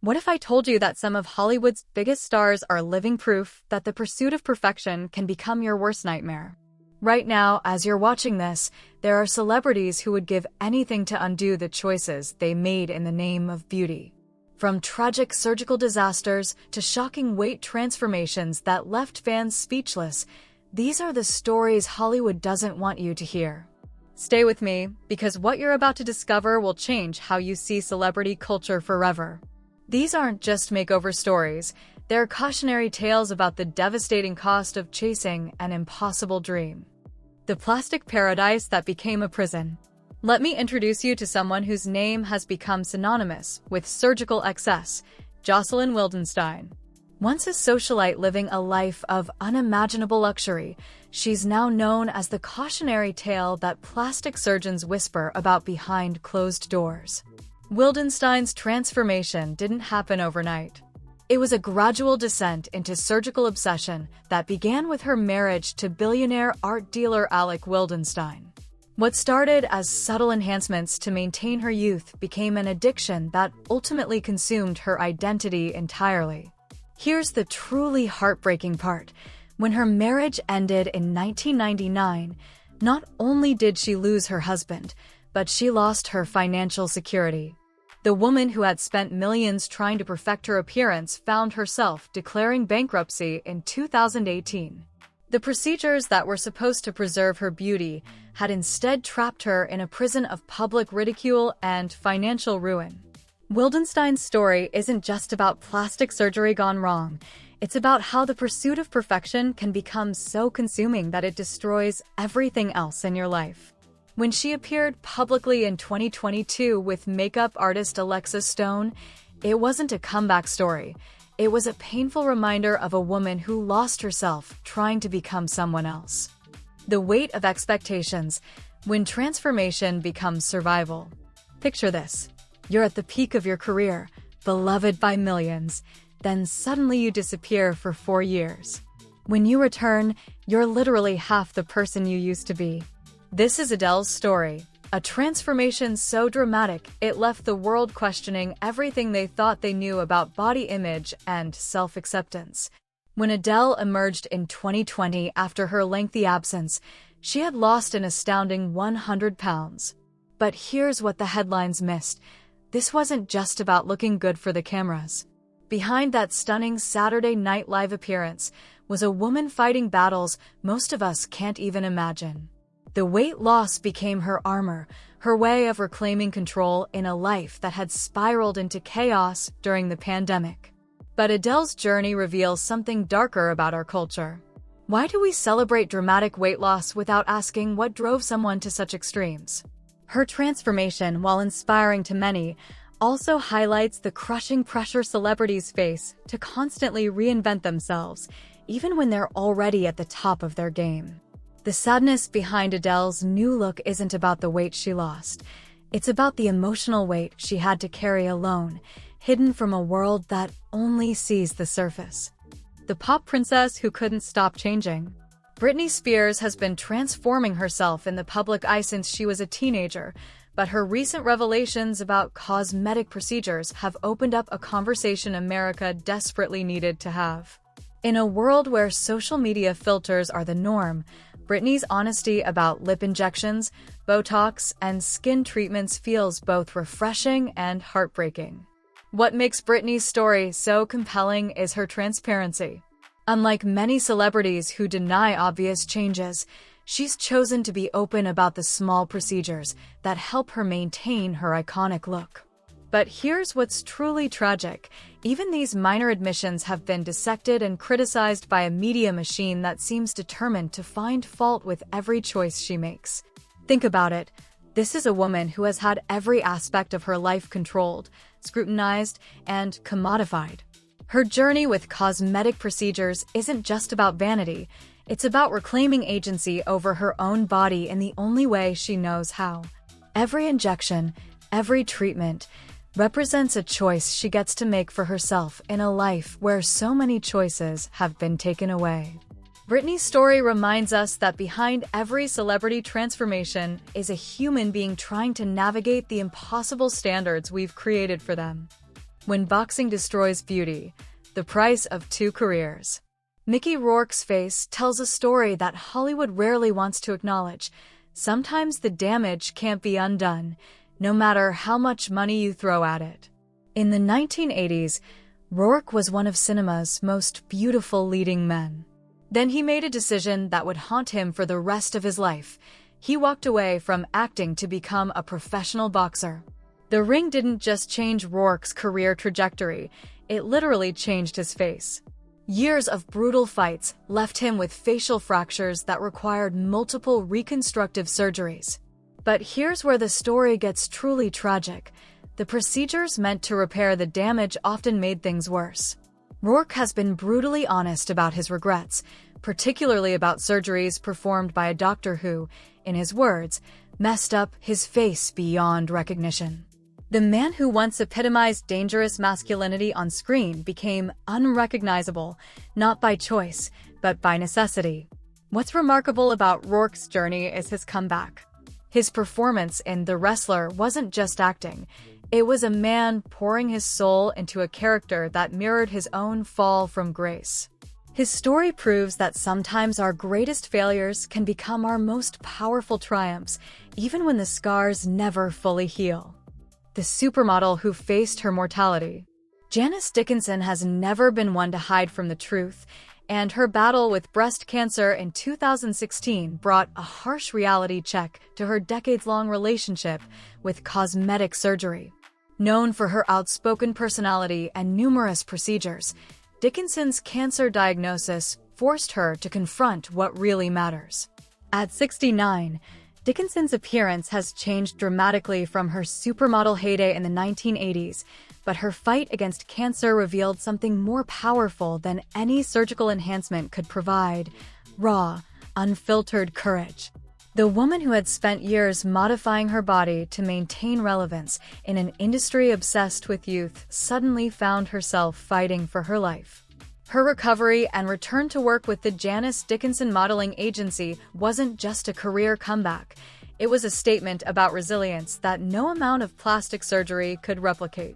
What if I told you that some of Hollywood's biggest stars are living proof that the pursuit of perfection can become your worst nightmare? Right now, as you're watching this, there are celebrities who would give anything to undo the choices they made in the name of beauty. From tragic surgical disasters to shocking weight transformations that left fans speechless, these are the stories Hollywood doesn't want you to hear. Stay with me, because what you're about to discover will change how you see celebrity culture forever. These aren't just makeover stories, they're cautionary tales about the devastating cost of chasing an impossible dream. The plastic paradise that became a prison. Let me introduce you to someone whose name has become synonymous with surgical excess, Jocelyn Wildenstein. Once a socialite living a life of unimaginable luxury, she's now known as the cautionary tale that plastic surgeons whisper about behind closed doors. Wildenstein's transformation didn't happen overnight. It was a gradual descent into surgical obsession that began with her marriage to billionaire art dealer Alec Wildenstein. What started as subtle enhancements to maintain her youth became an addiction that ultimately consumed her identity entirely. Here's the truly heartbreaking part. When her marriage ended in 1999, not only did she lose her husband, but she lost her financial security. The woman who had spent millions trying to perfect her appearance found herself declaring bankruptcy in 2018. The procedures that were supposed to preserve her beauty had instead trapped her in a prison of public ridicule and financial ruin. Wildenstein's story isn't just about plastic surgery gone wrong. It's about how the pursuit of perfection can become so consuming that it destroys everything else in your life. When she appeared publicly in 2022 with makeup artist Alexa Stone, it wasn't a comeback story. It was a painful reminder of a woman who lost herself trying to become someone else. The weight of expectations when transformation becomes survival. Picture this. You're at the peak of your career, beloved by millions, then suddenly you disappear for 4 years. When you return, you're literally half the person you used to be. This is Adele's story, a transformation so dramatic it left the world questioning everything they thought they knew about body image and self-acceptance. When Adele emerged in 2020 after her lengthy absence, she had lost an astounding 100 pounds. But here's what the headlines missed. This wasn't just about looking good for the cameras. Behind that stunning Saturday Night Live appearance was a woman fighting battles most of us can't even imagine. The weight loss became her armor, her way of reclaiming control in a life that had spiraled into chaos during the pandemic. But Adele's journey reveals something darker about our culture. Why do we celebrate dramatic weight loss without asking what drove someone to such extremes? Her transformation, while inspiring to many, also highlights the crushing pressure celebrities face to constantly reinvent themselves, even when they're already at the top of their game. The sadness behind Adele's new look isn't about the weight she lost. It's about the emotional weight she had to carry alone, hidden from a world that only sees the surface. The pop princess who couldn't stop changing. Britney Spears has been transforming herself in the public eye since she was a teenager, but her recent revelations about cosmetic procedures have opened up a conversation America desperately needed to have. In a world where social media filters are the norm, Britney's honesty about lip injections, Botox, and skin treatments feels both refreshing and heartbreaking. What makes Britney's story so compelling is her transparency. Unlike many celebrities who deny obvious changes, she's chosen to be open about the small procedures that help her maintain her iconic look. But here's what's truly tragic. Even these minor admissions have been dissected and criticized by a media machine that seems determined to find fault with every choice she makes. Think about it. This is a woman who has had every aspect of her life controlled, scrutinized, and commodified. Her journey with cosmetic procedures isn't just about vanity. It's about reclaiming agency over her own body in the only way she knows how. Every injection, every treatment, represents a choice she gets to make for herself in a life where so many choices have been taken away. Britney's story reminds us that behind every celebrity transformation is a human being trying to navigate the impossible standards we've created for them. When boxing destroys beauty, the price of two careers. Mickey Rourke's face tells a story that Hollywood rarely wants to acknowledge. Sometimes the damage can't be undone, no matter how much money you throw at it. In the 1980s, Rourke was one of cinema's most beautiful leading men. Then he made a decision that would haunt him for the rest of his life. He walked away from acting to become a professional boxer. The ring didn't just change Rourke's career trajectory, it literally changed his face. Years of brutal fights left him with facial fractures that required multiple reconstructive surgeries. But here's where the story gets truly tragic. The procedures meant to repair the damage often made things worse. Rourke has been brutally honest about his regrets, particularly about surgeries performed by a doctor who, in his words, messed up his face beyond recognition. The man who once epitomized dangerous masculinity on screen became unrecognizable, not by choice, but by necessity. What's remarkable about Rourke's journey is his comeback. His performance in The Wrestler wasn't just acting. It was a man pouring his soul into a character that mirrored his own fall from grace. His story proves that sometimes our greatest failures can become our most powerful triumphs, even when the scars never fully heal. The supermodel who faced her mortality. Janice Dickinson has never been one to hide from the truth, and her battle with breast cancer in 2016 brought a harsh reality check to her decades-long relationship with cosmetic surgery. Known for her outspoken personality and numerous procedures, Dickinson's cancer diagnosis forced her to confront what really matters. At 69, Dickinson's appearance has changed dramatically from her supermodel heyday in the 1980s, but her fight against cancer revealed something more powerful than any surgical enhancement could provide: raw, unfiltered courage. The woman who had spent years modifying her body to maintain relevance in an industry obsessed with youth suddenly found herself fighting for her life. Her recovery and return to work with the Janice Dickinson modeling agency wasn't just a career comeback. It was a statement about resilience that no amount of plastic surgery could replicate.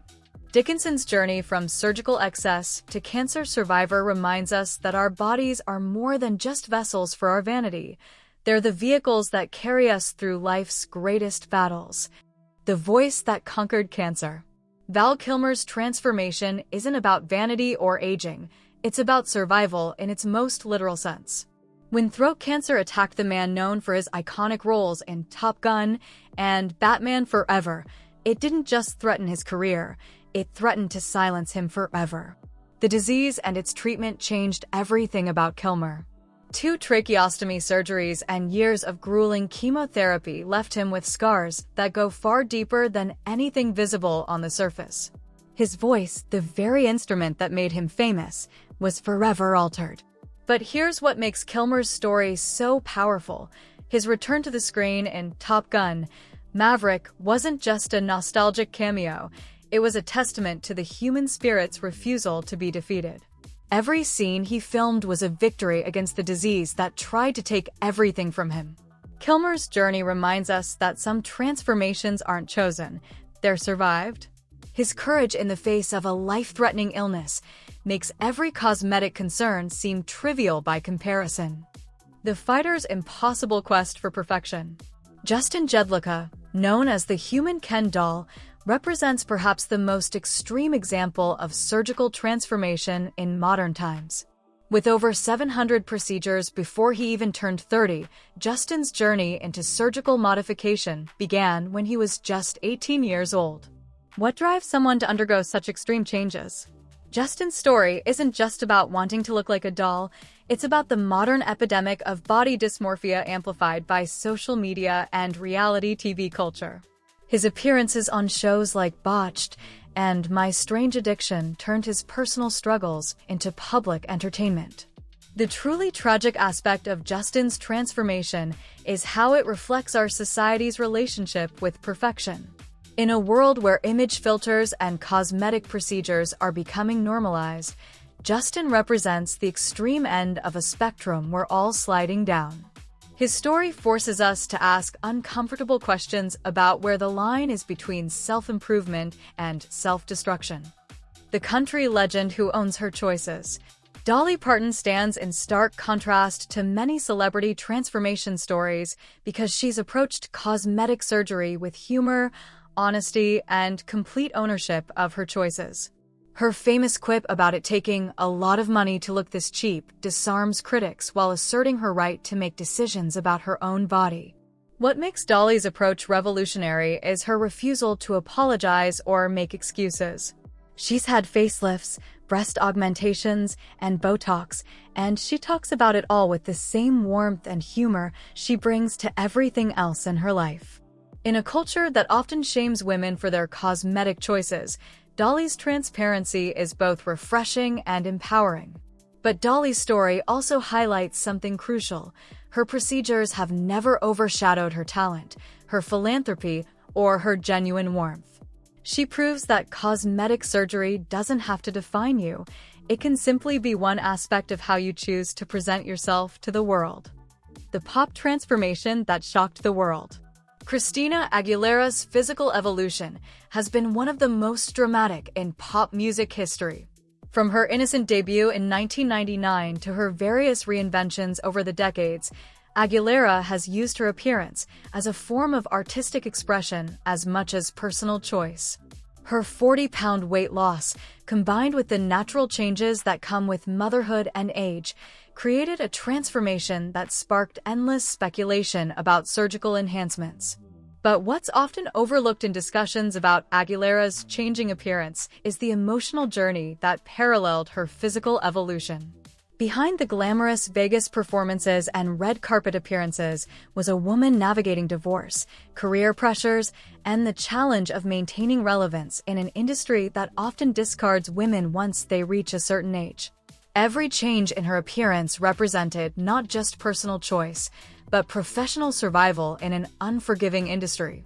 Dickinson's journey from surgical excess to cancer survivor reminds us that our bodies are more than just vessels for our vanity. They're the vehicles that carry us through life's greatest battles. The voice that conquered cancer. Val Kilmer's transformation isn't about vanity or aging. It's about survival in its most literal sense. When throat cancer attacked the man known for his iconic roles in Top Gun and Batman Forever, it didn't just threaten his career, it threatened to silence him forever. The disease and its treatment changed everything about Kilmer. 2 tracheostomy surgeries and years of grueling chemotherapy left him with scars that go far deeper than anything visible on the surface. His voice, the very instrument that made him famous, was forever altered. But here's what makes Kilmer's story so powerful. His return to the screen in Top Gun: Maverick wasn't just a nostalgic cameo, it was a testament to the human spirit's refusal to be defeated. Every scene he filmed was a victory against the disease that tried to take everything from him. Kilmer's journey reminds us that some transformations aren't chosen, they're survived. His courage in the face of a life-threatening illness makes every cosmetic concern seem trivial by comparison. The fighter's impossible quest for perfection. Jedlica, known as the human Ken doll, represents perhaps the most extreme example of surgical transformation in modern times. With over 700 procedures before he even turned 30, Justin's journey into surgical modification began when he was just 18 years old. What drives someone to undergo such extreme changes? Justin's story isn't just about wanting to look like a doll, it's about the modern epidemic of body dysmorphia amplified by social media and reality TV culture. His appearances on shows like Botched and My Strange Addiction turned his personal struggles into public entertainment. The truly tragic aspect of Justin's transformation is how it reflects our society's relationship with perfection. In a world where image filters and cosmetic procedures are becoming normalized, Justin represents the extreme end of a spectrum we're all sliding down. His story forces us to ask uncomfortable questions about where the line is between self-improvement and self-destruction. the country legend who owns her choices. Dolly Parton stands in stark contrast to many celebrity transformation stories because she's approached cosmetic surgery with humor, honesty, and complete ownership of her choices. Her famous quip about it taking a lot of money to look this cheap disarms critics while asserting her right to make decisions about her own body. What makes Dolly's approach revolutionary is her refusal to apologize or make excuses. She's had facelifts, breast augmentations, and Botox, and she talks about it all with the same warmth and humor she brings to everything else in her life. In a culture that often shames women for their cosmetic choices, Dolly's transparency is both refreshing and empowering. But Dolly's story also highlights something crucial. Her procedures have never overshadowed her talent, her philanthropy, or her genuine warmth. She proves that cosmetic surgery doesn't have to define you. It can simply be one aspect of how you choose to present yourself to the world. The pop transformation that shocked the world. Christina Aguilera's physical evolution has been one of the most dramatic in pop music history. From her innocent debut in 1999 to her various reinventions over the decades, Aguilera has used her appearance as a form of artistic expression as much as personal choice. Her 40-pound weight loss, combined with the natural changes that come with motherhood and age, created a transformation that sparked endless speculation about surgical enhancements. But what's often overlooked in discussions about Aguilera's changing appearance is the emotional journey that paralleled her physical evolution. Behind the glamorous Vegas performances and red carpet appearances was a woman navigating divorce, career pressures, and the challenge of maintaining relevance in an industry that often discards women once they reach a certain age. Every change in her appearance represented not just personal choice, but professional survival in an unforgiving industry.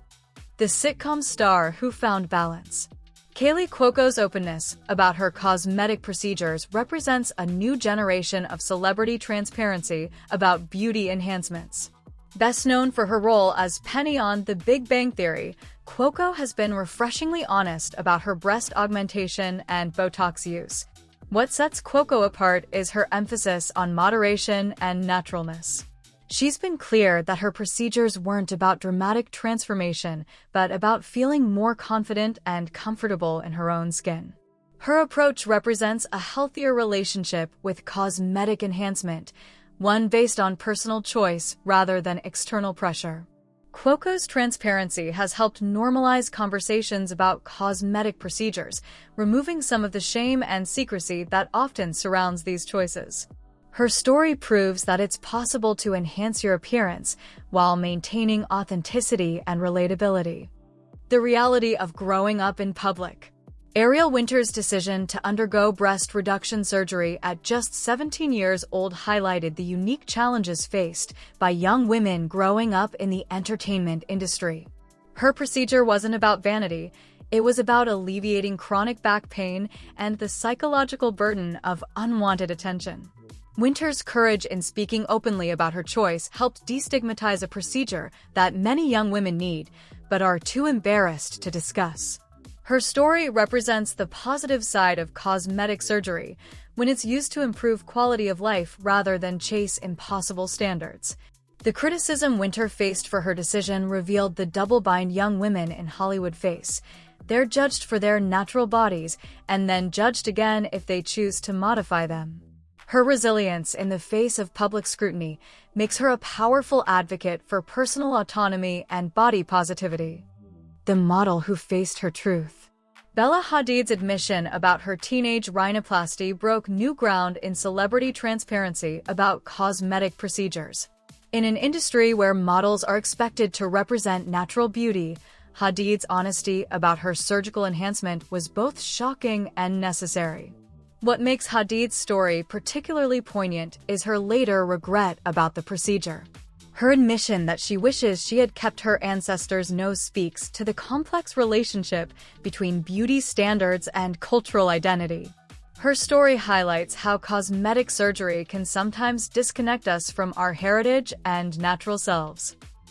The sitcom star who found balance. Kaley Cuoco's openness about her cosmetic procedures represents a new generation of celebrity transparency about beauty enhancements. Best known for her role as Penny on The Big Bang Theory, Cuoco has been refreshingly honest about her breast augmentation and Botox use. What sets Cuoco apart is her emphasis on moderation and naturalness. She's been clear that her procedures weren't about dramatic transformation, but about feeling more confident and comfortable in her own skin. Her approach represents a healthier relationship with cosmetic enhancement, one based on personal choice rather than external pressure. Cuoco's transparency has helped normalize conversations about cosmetic procedures, removing some of the shame and secrecy that often surrounds these choices. Her story proves that it's possible to enhance your appearance while maintaining authenticity and relatability. The reality of growing up in public. Ariel Winter's decision to undergo breast reduction surgery at just 17 years old highlighted the unique challenges faced by young women growing up in the entertainment industry. Her procedure wasn't about vanity. It was about alleviating chronic back pain and the psychological burden of unwanted attention. Winter's courage in speaking openly about her choice helped destigmatize a procedure that many young women need, but are too embarrassed to discuss. Her story represents the positive side of cosmetic surgery, when it's used to improve quality of life rather than chase impossible standards. The criticism Winter faced for her decision revealed the double-bind young women in Hollywood face. They're judged for their natural bodies, and then judged again if they choose to modify them. Her resilience in the face of public scrutiny makes her a powerful advocate for personal autonomy and body positivity. The model who faced her truth. Bella Hadid's admission about her teenage rhinoplasty broke new ground in celebrity transparency about cosmetic procedures. In an industry where models are expected to represent natural beauty, Hadid's honesty about her surgical enhancement was both shocking and necessary. What makes Hadid's story particularly poignant is her later regret about the procedure. Her admission that she wishes she had kept her ancestors' nose speaks to the complex relationship between beauty standards and cultural identity. Her story highlights how cosmetic surgery can sometimes disconnect us from our heritage and natural selves.